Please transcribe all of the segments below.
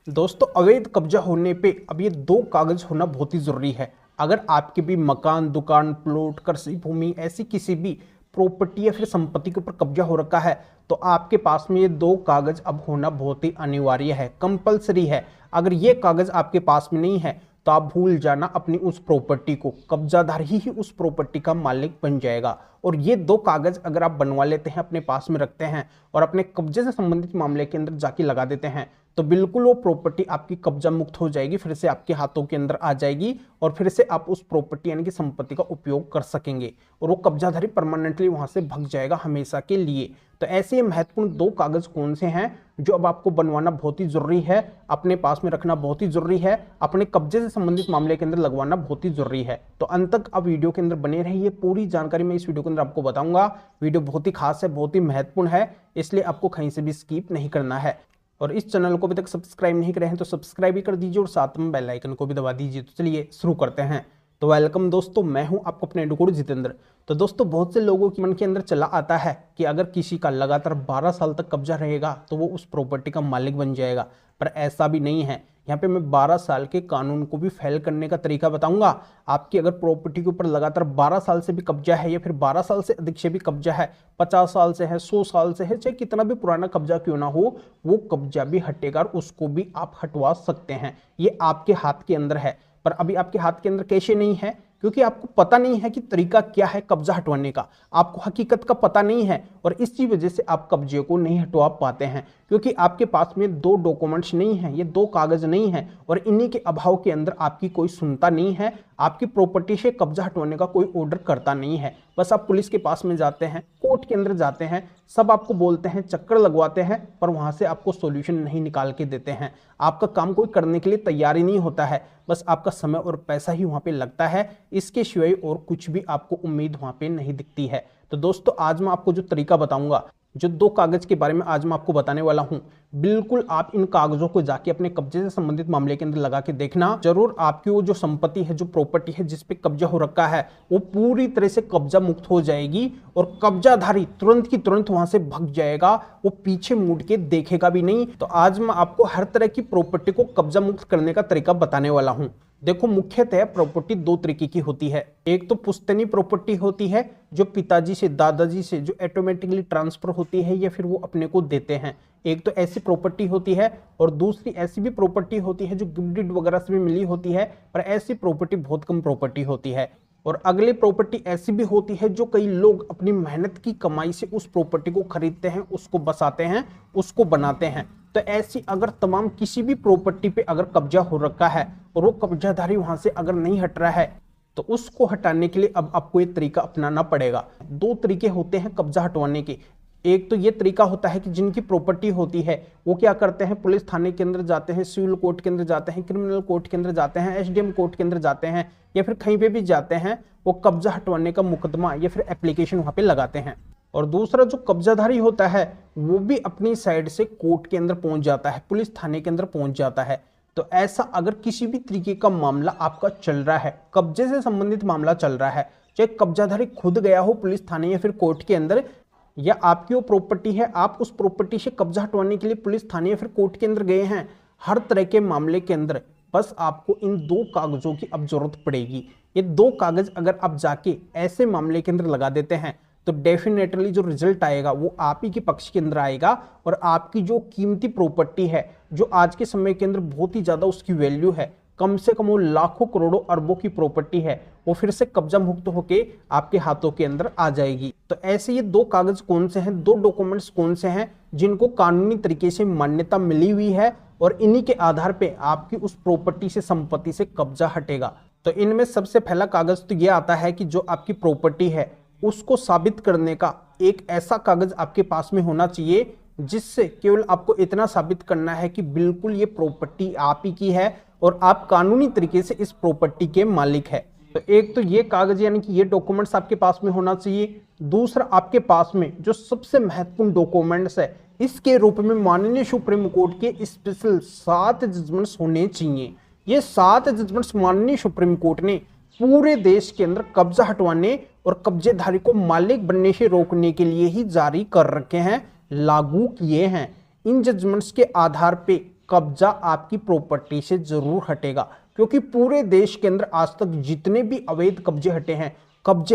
दोस्तों, अवैध कब्जा होने पे अब ये दो कागज होना बहुत ही जरूरी है। अगर आपके भी मकान, दुकान, प्लॉट, कृषि भूमि, ऐसी किसी भी प्रॉपर्टी या फिर संपत्ति के ऊपर कब्जा हो रखा है तो आपके पास में ये दो कागज अब होना बहुत ही अनिवार्य है, कंपलसरी है। अगर ये कागज आपके पास में नहीं है तो आप भूल जाना, अपनी उस प्रॉपर्टी को कब्जाधार ही उस प्रॉपर्टी का मालिक बन जाएगा। और ये दो कागज अगर आप बनवा लेते हैं, अपने पास में रखते हैं और अपने कब्जे से संबंधित मामले के अंदर जाके लगा देते हैं तो बिल्कुल वो प्रॉपर्टी आपकी कब्जा मुक्त हो जाएगी, फिर से आपके हाथों के अंदर आ जाएगी और फिर से आप उस प्रॉपर्टी यानी कि संपत्ति का उपयोग कर सकेंगे और वो कब्जाधारी परमानेंटली वहां से भाग जाएगा हमेशा के लिए। तो ऐसे महत्वपूर्ण दो कागज कौन से हैं जो अब आपको बनवाना बहुत ही जरूरी है, अपने पास में रखना बहुत ही जरूरी है, अपने कब्जे से संबंधित मामले के अंदर लगवाना बहुत ही जरूरी है। तो अंत तक अब वीडियो के अंदर बने रहिए, पूरी जानकारी मैं इस वीडियो के अंदर आपको बताऊंगा। वीडियो बहुत ही खास है, बहुत ही महत्वपूर्ण है, इसलिए आपको कहीं से भी स्किप नहीं करना है। और इस चैनल को अभी तक सब्सक्राइब नहीं करे हैं तो सब्सक्राइब भी कर दीजिए और साथ में बेल आइकन को भी दबा दीजिए। तो चलिए शुरू करते हैं। तो वेलकम दोस्तों, मैं हूं आपको अपने एडुकोड जितेंद्र। तो दोस्तों, बहुत से लोगों के मन के अंदर चला आता है कि अगर किसी का लगातार 12 साल तक कब्जा रहेगा तो वो उस प्रॉपर्टी का मालिक बन जाएगा, पर ऐसा भी नहीं है। यहाँ पे मैं 12 साल के कानून को भी फेल करने का तरीका बताऊंगा। आपकी अगर प्रॉपर्टी के ऊपर लगातार 12 साल से भी कब्जा है या फिर 12 साल से अधिक से भी कब्जा है, 50 साल से है, 100 साल से है, चाहे कितना भी पुराना कब्जा क्यों ना हो, वो कब्जा भी हटेगा और उसको भी आप हटवा सकते हैं। ये आपके हाथ के अंदर है। पर अभी आपके हाथ के अंदर कैसे नहीं है? क्योंकि आपको पता नहीं है कि तरीका क्या है कब्जा हटवाने का, आपको हकीकत का पता नहीं है और इसी वजह से आप कब्जे को नहीं हटवा पाते हैं। क्योंकि आपके पास में दो डॉक्यूमेंट्स नहीं है, ये दो कागज नहीं है और इन्हीं के अभाव के अंदर आपकी कोई सुनता नहीं है, आपकी प्रॉपर्टी से कब्जा हटवाने का कोई ऑर्डर करता नहीं है। बस आप पुलिस के पास में जाते हैं, कोर्ट के अंदर जाते हैं, सब आपको बोलते हैं, चक्कर लगवाते हैं, पर वहां से आपको सॉल्यूशन नहीं निकाल के देते हैं। आपका काम कोई करने के लिए तैयार ही नहीं होता है, बस आपका समय और पैसा ही वहां पे लगता है, इसके सिवाय और कुछ भी आपको उम्मीद वहां पे नहीं दिखती है। तो दोस्तों, आज मैं आपको जो तरीका बताऊंगा, जो दो कागज के बारे में आज मैं आपको बताने वाला हूं, बिल्कुल आप इन कागजों को जाके अपने कब्जे से संबंधित मामले के अंदर लगा के देखना, जरूर आपकी वो जो संपत्ति है, जो प्रॉपर्टी है जिस पे कब्जा हो रखा है, वो पूरी तरह से कब्जा मुक्त हो जाएगी और कब्जाधारी तुरंत की तुरंत वहां से भाग जाएगा, वो पीछे मुड़ के देखेगा भी नहीं। तो आज मैं आपको हर तरह की प्रॉपर्टी को कब्जा मुक्त करने का तरीका बताने वाला हूं। देखो, मुख्यतः प्रॉपर्टी दो तरीके की होती है। एक तो पुश्तैनी प्रॉपर्टी होती है, जो पिताजी से, दादाजी से जो ऑटोमेटिकली ट्रांसफर होती है या फिर वो अपने को देते हैं। एक तो ऐसी प्रॉपर्टी होती है और दूसरी ऐसी भी प्रॉपर्टी होती है जो गिफ्ट डीड वगैरह से भी मिली होती है, पर ऐसी प्रॉपर्टी बहुत कम प्रॉपर्टी होती है। और अगली प्रॉपर्टी ऐसी भी होती है जो कई लोग अपनी मेहनत की कमाई से उस प्रॉपर्टी को खरीदते हैं, उसको बसाते हैं, उसको बनाते हैं। तो ऐसी अगर तमाम किसी भी प्रॉपर्टी पे अगर कब्जा हो रखा है और वो कब्जाधारी वहां से अगर नहीं हट रहा है तो उसको हटाने के लिए अब आपको ये तरीका अपनाना पड़ेगा। दो तरीके होते हैं कब्जा हटवाने के। एक तो ये तरीका होता है कि जिनकी प्रॉपर्टी होती है वो क्या करते हैं, पुलिस थाने के अंदर जाते हैं, सिविल कोर्ट के अंदर जाते हैं, क्रिमिनल कोर्ट के अंदर जाते हैं, एसडीएम कोर्ट के अंदर जाते हैं या फिर कहीं पे भी जाते हैं, वो कब्जा हटवाने का मुकदमा या फिर एप्लीकेशन वहां पे लगाते हैं। और दूसरा जो कब्जाधारी होता है वो भी अपनी साइड से कोर्ट के अंदर पहुंच जाता है, पुलिस थाने के अंदर पहुंच जाता है। तो ऐसा अगर किसी भी तरीके का मामला आपका चल रहा है, कब्जे से संबंधित मामला चल रहा है, चाहे कब्जाधारी खुद गया हो पुलिस थाने या फिर कोर्ट के अंदर, या आपकी वो प्रॉपर्टी है, आप उस प्रॉपर्टी से कब्जा हटवाने के लिए पुलिस थाने या फिर कोर्ट के अंदर गए हैं, हर तरह के मामले के अंदर बस आपको इन दो कागजों की अब जरूरत पड़ेगी। ये दो कागज अगर आप जाके ऐसे मामले के अंदर लगा देते हैं तो डेफिनेटली जो रिजल्ट आएगा वो आप ही के पक्ष के अंदर आएगा और आपकी जो कीमती प्रॉपर्टी है, जो आज के समय के अंदर बहुत ही ज्यादा उसकी वैल्यू है, कम से कम वो लाखों करोड़ों अरबों की प्रॉपर्टी है, वो फिर से कब्जा मुक्त होके आपके हाथों के अंदर आ जाएगी। तो ऐसे ये दो कागज कौन से हैं, दो डॉक्यूमेंट्स कौन से हैं जिनको कानूनी तरीके से मान्यता मिली हुई है और इन्हीं के आधार पे आपकी उस प्रॉपर्टी से, संपत्ति से कब्जा हटेगा। तो इनमें सबसे पहला कागज तो ये आता है कि जो आपकी प्रॉपर्टी है उसको साबित करने का एक ऐसा कागज आपके पास में होना चाहिए जिससे केवल आपको इतना साबित करना है कि बिल्कुल ये प्रॉपर्टी आप ही की है और आप कानूनी तरीके से इस प्रॉपर्टी के मालिक है। तो एक तो ये कागज यानी कि ये डॉक्यूमेंट्स आपके पास में होना चाहिए। दूसरा, आपके पास में जो सबसे महत्वपूर्ण डॉक्यूमेंट्स है, इसके रूप में माननीय सुप्रीम कोर्ट के स्पेशल 7 जजमेंट्स होने चाहिए। ये 7 जजमेंट्स माननीय सुप्रीम कोर्ट ने पूरे देश के अंदर कब्जा हटवाने और कब्जेधारी को मालिक बनने से रोकने के लिए ही जारी कर रखे हैं, लागू किए हैं। इन जजमेंट्स के आधार पे कब्जा आपकी प्रॉपर्टी से जरूर हटेगा, क्योंकि पूरे देश के अंदर आज तक जितने भी अवैध कब्जे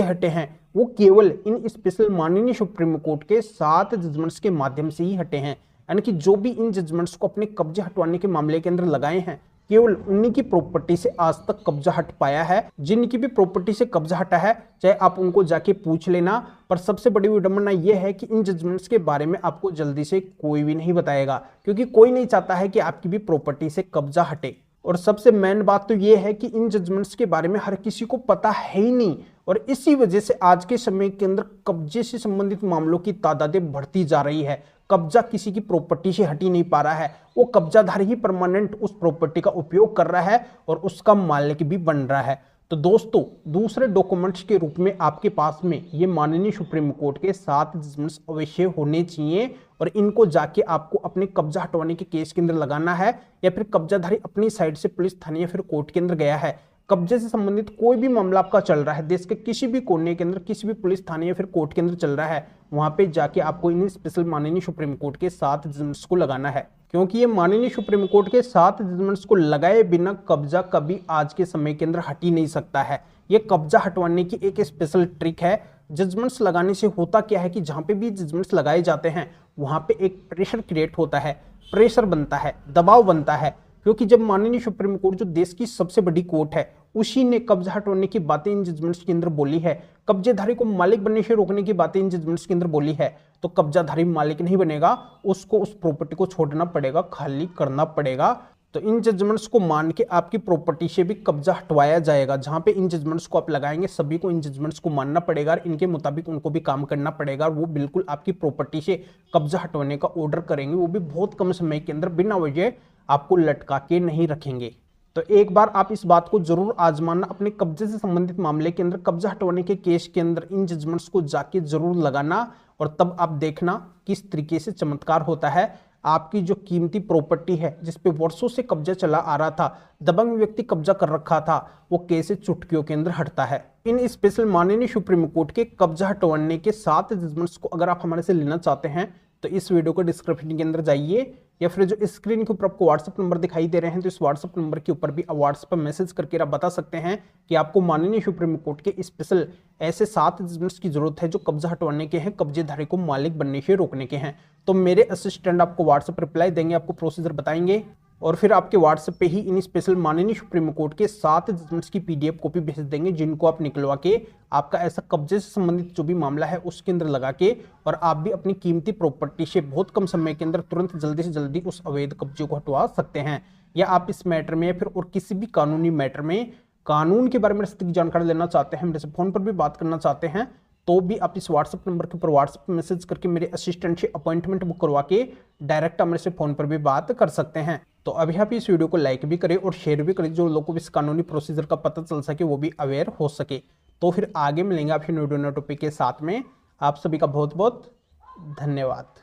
हटे हैं वो केवल इन स्पेशल माननीय सुप्रीम कोर्ट के 7 जजमेंट्स के माध्यम से ही हटे हैं। यानी कि जो भी इन जजमेंट्स को अपने कब्जे हटवाने के मामले के अंदर लगाए हैं, केवल उन्हीं की प्रॉपर्टी से आज तक कब्जा हट पाया है। जिनकी भी प्रॉपर्टी से कब्जा हटा है, चाहे आप उनको जाके पूछ लेना, पर सबसे बड़ी विडंबना यह है कि इन जजमेंट्स के बारे में आपको जल्दी से कोई भी नहीं बताएगा, क्योंकि कोई नहीं चाहता है कि आपकी भी प्रॉपर्टी से कब्जा हटे। और सबसे मेन बात तो यह है कि इन जजमेंट्स के बारे में हर किसी को पता है ही नहीं, और इसी वजह से आज के समय के अंदर कब्जे से संबंधित मामलों की तादादें बढ़ती जा रही है। कब्जा किसी की प्रॉपर्टी से हट ही नहीं पा रहा है, वो कब्जाधारी ही परमानेंट उस प्रॉपर्टी का उपयोग कर रहा है और उसका मालिक भी बन रहा है। तो दोस्तों, दूसरे डॉक्यूमेंट्स के रूप में आपके पास में ये माननीय सुप्रीम कोर्ट के 7 जजमेंट्स अवश्य होने चाहिए, और इनको जाके आपको अपने कब्जा हटवाने के केस के अंदर लगाना है, या फिर कब्जाधारी अपनी साइड से पुलिस थाने या फिर कोर्ट के अंदर गया है, कब्जे से संबंधित कोई भी मामला आपका चल रहा है, देश के किसी भी कोने के अंदर किसी भी पुलिस थाने या फिर कोर्ट के अंदर चल रहा है, वहां पे जाके आपको इन स्पेशल माननीय सुप्रीम कोर्ट के 7 जजमेंट्स को लगाना है। क्योंकि ये माननीय सुप्रीम कोर्ट के 7 जजमेंट्स को लगाए बिना कब्जा कभी आज के समय के अंदर हट ही नहीं सकता है। ये कब्जा हटवाने की एक स्पेशल ट्रिक है। जजमेंट्स लगाने से होता क्या है कि जहां पे भी जजमेंट्स लगाए जाते हैं वहां पे एक प्रेशर क्रिएट होता है, प्रेशर बनता है, दबाव बनता है, क्योंकि जब माननीय सुप्रीम कोर्ट जो देश की सबसे बड़ी कोर्ट है उसी ने कब्जा हटवाने की बातें इन जजमेंट्स के अंदर बोली है, कब्जेधारी को मालिक बनने से रोकने की बातें इन जजमेंट्स के अंदर बोली है, तो कब्जाधारी मालिक नहीं बनेगा, उसको उस प्रॉपर्टी को छोड़ना पड़ेगा, खाली करना पड़ेगा। तो इन जजमेंट्स को मान के आपकी प्रॉपर्टी से भी कब्जा हटवाया जाएगा। जहां पे इन जजमेंट्स को आप लगाएंगे सभी को इन जजमेंट्स को मानना पड़ेगा और इनके मुताबिक उनको भी काम करना पड़ेगा, और वो बिल्कुल आपकी प्रॉपर्टी से कब्जा हटवाने का ऑर्डर करेंगे, वो भी बहुत कम समय के अंदर, बिना वजह आपको लटका के नहीं रखेंगे। तो एक बार आप इस बात को जरूर आजमाना, अपने कब्जे से संबंधित मामले के अंदर, कब्जा हटवाने के केस के अंदर इन जजमेंट्स को जाके जरूर लगाना, और तब आप देखना किस तरीके से चमत्कार होता है। आपकी जो कीमती प्रॉपर्टी है जिस पे वर्षों से कब्जा चला आ रहा था, दबंग व्यक्ति कब्जा कर रखा था, वो कैसे चुटकियों के अंदर हटता है। इन स्पेशल माननीय सुप्रीम कोर्ट के कब्जा हटवाने के 7 जजमेंट्स को अगर आप हमारे से लेना चाहते हैं तो इस वीडियो को डिस्क्रिप्शन के अंदर जाइए, या फिर जो स्क्रीन के ऊपर आपको व्हाट्सएप नंबर दिखाई दे रहे हैं तो इस व्हाट्सएप नंबर के ऊपर भी व्हाट्सएप पर मैसेज करके आप बता सकते हैं कि आपको माननीय सुप्रीम कोर्ट के स्पेशल ऐसे 7 जजमेंट्स की जरूरत है जो कब्जा हटवाने के हैं, कब्जेधारी को मालिक बनने से रोकने के हैं। तो मेरे असिस्टेंट आपको व्हाट्सएप रिप्लाई देंगे, आपको प्रोसीजर बताएंगे, और फिर आपके व्हाट्सएप पे ही इन स्पेशल माननीय सुप्रीम कोर्ट के 7 जजमेंट्स की PDF कॉपी भेज देंगे, जिनको आप निकलवा के आपका ऐसा कब्जे से संबंधित जो भी मामला है उसके अंदर लगा के, और आप भी अपनी कीमती प्रॉपर्टी से बहुत कम समय के अंदर तुरंत जल्दी से जल्दी उस अवैध कब्जे को हटवा सकते हैं। या आप इस मैटर में या फिर और किसी भी कानूनी मैटर में कानून के बारे में सटीक जानकारी लेना चाहते हैं, मेरे से फोन पर भी बात करना चाहते हैं, तो भी आप इस व्हाट्सएप नंबर के ऊपर व्हाट्सएप मैसेज करके मेरे असिस्टेंट से अपॉइंटमेंट बुक करवा के डायरेक्ट मेरे से फोन पर भी बात कर सकते हैं। तो अभी आप इस वीडियो को लाइक भी करें और शेयर भी करें, जो लोगों को इस कानूनी प्रोसीजर का पता चल सके, वो भी अवेयर हो सके। तो फिर आगे मिलेंगे आपसे वीडियो टॉपिक के साथ में। आप सभी का बहुत बहुत धन्यवाद।